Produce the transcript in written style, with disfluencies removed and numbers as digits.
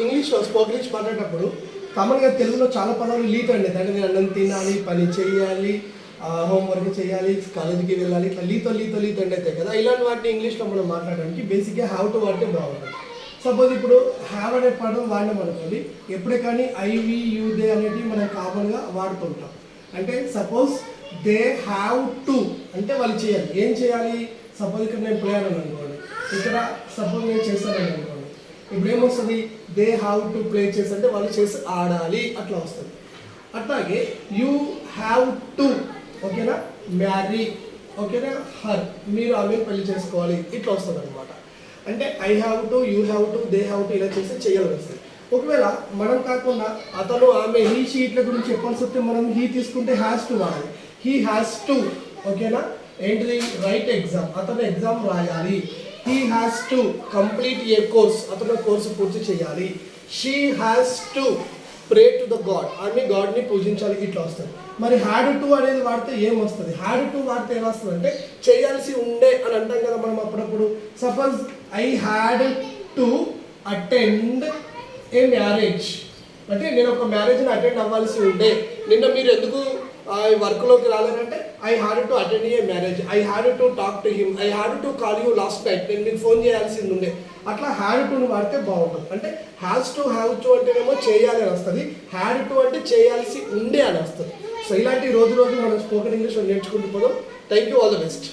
ఇంగ్లీష్లో spoken English మాట్లాడేటప్పుడు కామన్గా తెలుగులో చాలా పదాలు లీతో ఉండేది. అంటే నేను అన్నం తినాలి, పని చేయాలి, హోంవర్క్ చేయాలి, కాలేజీకి వెళ్ళాలి, ఇట్లా లీతో ఉండేది కదా. ఇలాంటి వాటిని ఇంగ్లీష్లో మనం మాట్లాడడానికి బేసిక్గా హ్యావ్ టు వాడితే బాగుంటుంది. సపోజ్ ఇప్పుడు హ్యావ్ అనే పదం వాడినాం అనుకోండి, ఎప్పుడే కానీ ఐవి యూ దే అనేటివి మనం కామన్గా వాడుతుంటాం. అంటే సపోజ్ దే హ్యావ్ టు అంటే వాళ్ళు చేయాలి. ఏం చేయాలి? సపోజ్ ఇక్కడ నేను ప్లేయర్ అని అనుకోండి, ఇక్కడ సపోజ్ నేను చేస్తానని అనుకోండి, ఇప్పుడు ఏమొస్తుంది? దే హ్యావ్ టు ప్లే చేసి అంటే వాళ్ళు చేసి ఆడాలి అట్లా వస్తుంది. అట్లాగే యూ హ్యావ్ టు ఓకేనా మ్యారీ ఓకేనా హర్ మీరు ఆమెను పెళ్లి చేసుకోవాలి ఇట్లా వస్తుంది అనమాట. అంటే I have to, you have to, they have to ఇలా చేసి చేయాలని వస్తుంది. ఒకవేళ మనం కాకుండా అతను ఆమె హీ షీట్ల గురించి చెప్పాల్సి వస్తే మనం హీ తీసుకుంటే హ్యాస్ టు వాడాలి. హీ హ్యాస్ టు ఓకేనా ఏంటిది రైట్ ఎగ్జామ్, అతను ఎగ్జామ్ రాయాలి. He has to complete A course, అతను కోర్సు పూర్తి చేయాలి. She has to pray to the God, ఆమె గాడ్ని పూజించాలి ఇట్లా వస్తుంది. మరి హ్యాడ్ టు అనేది వాడితే ఏం వస్తుంది? హ్యాడ్ టు వాడితే ఏమొస్తుంది అంటే చేయాల్సి ఉండే అని అంటాం కదా మనం అప్పుడప్పుడు. Suppose I had to attend A marriage అంటే నేను ఒక మ్యారేజ్ని అటెండ్ అవ్వాల్సి ఉండే. నిన్న మీరు ఎందుకు వర్క్లోకి రాలేదంటే I had to attend A marriage, I had to talk to him, I had to call you last night, నేను మీకు ఫోన్ చేయాల్సింది ఉండే. అట్లా హ్యాడ్ టుని వాడితే బాగుంటుంది. అంటే హ్యాస్ టు హ్యావ్ టు అంటేనేమో చేయాలి అని వస్తుంది, హ్యాడ్ టు అంటే చేయాల్సి ఉండే అని వస్తుంది. సో ఇలాంటి రోజు మనం స్పోకెన్ ఇంగ్లీష్ నేర్చుకుంటూ పోదాం. Thank you, all the best.